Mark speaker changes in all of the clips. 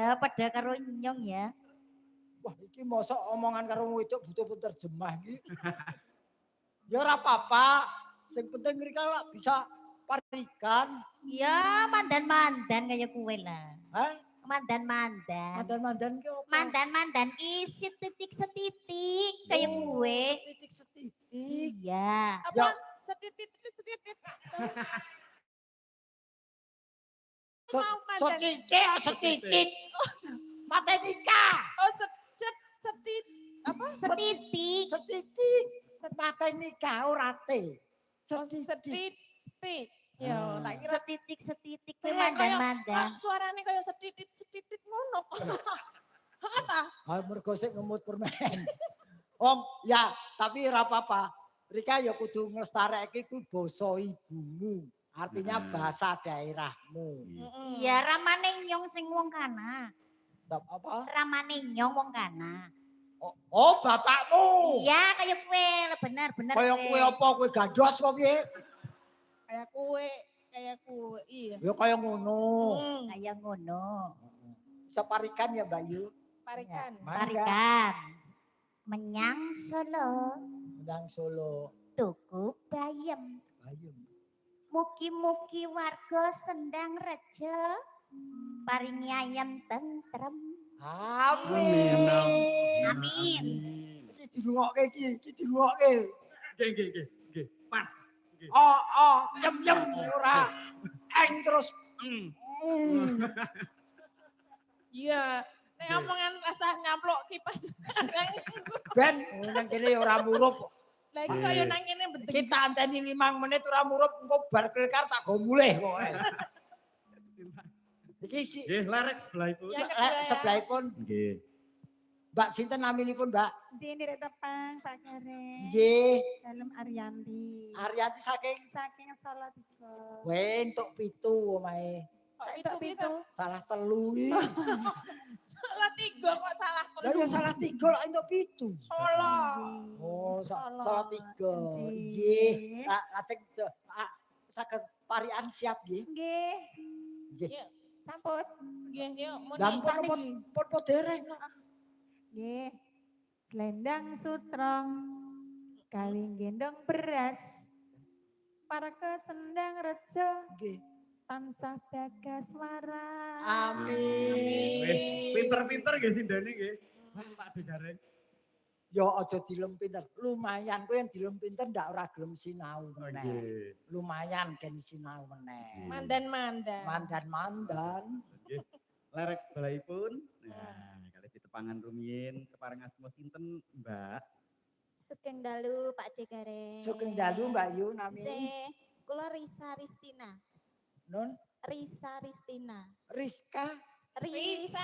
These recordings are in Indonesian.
Speaker 1: Ya, pada karo nyong ya.
Speaker 2: Wah, iki mosok omongan karo wedok butuh terjemah iki. Ya ora apa-apa. Sing penting mereka lah bisa parikan.
Speaker 1: Ya, mandan-mandan kayak kue lah.
Speaker 2: Hah?
Speaker 1: Mandan-mandan.
Speaker 2: Mandan-mandan ki apa?
Speaker 1: Mandan-mandan isi setitik-setitik kayak kue.
Speaker 2: Setitik-setitik.
Speaker 1: Iya.
Speaker 3: Apa? Setitit.
Speaker 2: Setitik. Mata nikah.
Speaker 3: Oh, setit. Apa?
Speaker 1: Setitik.
Speaker 2: Setitik. Mata nikah ora te.
Speaker 3: Setitik. Ya, tak kira
Speaker 1: Setitik-setitik kue mandan-mandan.
Speaker 3: suarane kaya setitit ngono. Apa?
Speaker 2: Ah, mergo sik ngemut permen. Om, ya, tapi ora apa-apa. Rika ya kudu nglestarekke ku basa ibumu. Artinya bahasa daerahmu.
Speaker 1: Iya, ramane nyong sing wong kana.
Speaker 2: Apa?
Speaker 1: Ramane nyong wong kana.
Speaker 2: Oh, bapakmu.
Speaker 1: Iya, kayak kue, bener.
Speaker 2: Kaya kue apa? Kue gandos apa piye?
Speaker 3: Kayak kue. Iya.
Speaker 2: Ya kaya ngono.
Speaker 1: Kayak ngono.
Speaker 2: Separikan ya, Mbak Yu.
Speaker 3: Parikan.
Speaker 1: Parikan. Menyang Solo.
Speaker 2: Menyang Solo.
Speaker 1: Tuku bayem.
Speaker 2: Bayem.
Speaker 1: Mugi-mugi warga Sendang Rejo. Paringi ayam tentrem.
Speaker 2: Amin.
Speaker 1: Amin.
Speaker 2: Iki dirungokke iki dirungokke.
Speaker 4: Nggih. Pas.
Speaker 2: Yem ora. Eng terus.
Speaker 3: Iya. Nek omongan rasa nyamplok kipas.
Speaker 2: Ben, nang kene ora murup.
Speaker 3: Lah iki kaya nang kene bentek.
Speaker 2: Kita anteni 5 menit ora murup engko bar kelkar tak go mulih pokoke. Iki si
Speaker 4: Nggih, lerek sebelahipun.
Speaker 2: sebelahipun
Speaker 4: Nggih.
Speaker 2: Mbak sinten naminipun, Mbak?
Speaker 5: Nggih ndirek tepang Pak Kare.
Speaker 2: Nggih,
Speaker 5: Dalem Ariyanti.
Speaker 2: Ariyanti saking
Speaker 5: Saking Salatiga.
Speaker 2: entuk 7 omahe.
Speaker 5: Kok pitu?
Speaker 2: Salah 3 iki.
Speaker 3: Salah 3 kok salah
Speaker 2: Lah ya salah 3 lak entuk 7.
Speaker 3: Solo.
Speaker 2: Oh,
Speaker 5: Salah.
Speaker 2: salah 3. Nggih. Lajeng saged parian siap nggih.
Speaker 5: Nggih.
Speaker 2: Nggih.
Speaker 5: Sampun.
Speaker 3: Nggih, yuk mun
Speaker 2: Lah pun dereng.
Speaker 5: Nggih. Selendang sutrong. Kawing gendong beras. Para ke Sendang Rejo.
Speaker 2: Nggih.
Speaker 5: Tansah bagas waras.
Speaker 2: Amin.
Speaker 4: Pinter-pinter nggih sindene nggih. Pak Degareng.
Speaker 2: Ya aja dilem pinter. Lumayan kowe yang dilem pinter ndak ora gelem sinau meneh.
Speaker 4: Nggih.
Speaker 2: Lumayan gen sinau meneh.
Speaker 3: mandan-mandan.
Speaker 2: Mandan-mandan.
Speaker 4: Nggih. Lerek sebelahipun. Nah, kali ditepangan rumiyin kepareng asma sinten, Mbak?
Speaker 6: Sugeng dalu Pak Degareng.
Speaker 2: Sugeng dalu Mbak Yu nami.
Speaker 6: Kula Risa Ristina.
Speaker 2: Nun
Speaker 6: Risa Ristina.
Speaker 2: Rizka.
Speaker 3: Risa.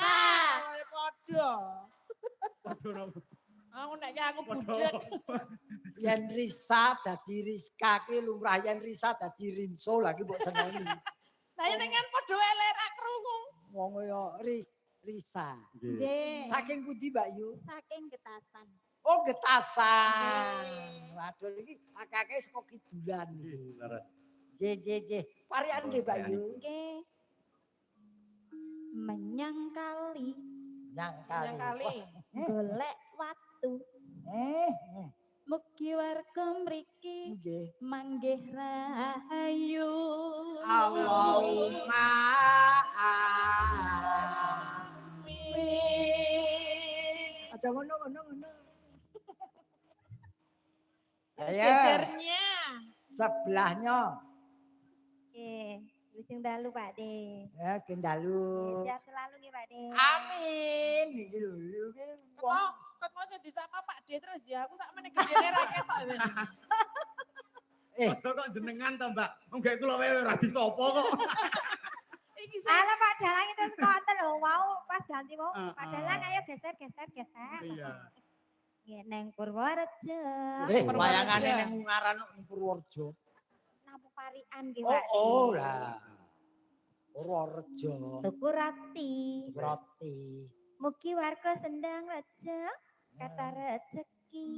Speaker 3: Padha.
Speaker 4: Padha napa?
Speaker 3: Aku nek aku budek.
Speaker 2: Yen Risa dadi Rizka ki lumrah yen Risa dadi Rinso lagi mbok seneni.
Speaker 3: Lah yen kan padha elek ra krungu.
Speaker 2: Wong ya Risa.
Speaker 4: Nggih.
Speaker 6: Nggih.
Speaker 2: Saking pundi Mbak Yu?
Speaker 6: Saking Getasan.
Speaker 2: Oh Getasan. Waduh iki akeh saka kidulan
Speaker 4: Nggih,
Speaker 2: iki.
Speaker 4: leres.
Speaker 2: J. Parian nggih Mbak Yu.
Speaker 6: Nggih. Menyang kali
Speaker 2: Nyang
Speaker 3: Yang
Speaker 2: kali.
Speaker 3: kali.
Speaker 6: golek watu. Mugi warga mriki
Speaker 2: Nggih.
Speaker 6: manggih rahayu.
Speaker 2: Allahumma amin. Aja ngono. Ayo,
Speaker 3: Jejernya.
Speaker 2: sebelahnya.
Speaker 6: Nggih, lujeng dalu Pak De.
Speaker 2: Ya, gendalu.
Speaker 6: Sehat selalu nggih Pak De.
Speaker 2: Amin. Iki lho, iki wong
Speaker 3: Kok mau disapa Pak D terus ya aku sak meneh gedene ra ketok.
Speaker 4: Aja kok jenengan to, Mbak. Wong gak kula wae ora disapa kok.
Speaker 3: Iki
Speaker 6: Halo Pak Dalang itu konten lho, mau pas ganti mau.
Speaker 4: Heeh.
Speaker 6: Pak Dalang ayo geser.
Speaker 4: Iya.
Speaker 6: Nggih neng Purworejo.
Speaker 2: wayangane ning Ungaran ning Purworejo.
Speaker 6: Nampu parian nggih Pak.
Speaker 2: Oh lah. Purworejo.
Speaker 6: Tuku roti.
Speaker 2: Roti.
Speaker 6: Mugi warga Sendang Rejo kata rezeki.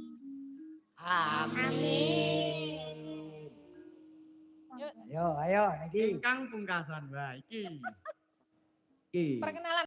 Speaker 2: Amin.
Speaker 3: Yuk.
Speaker 2: Ayo niki.
Speaker 4: Ingkang pungkasan, Mbak, iki.
Speaker 3: perkenalan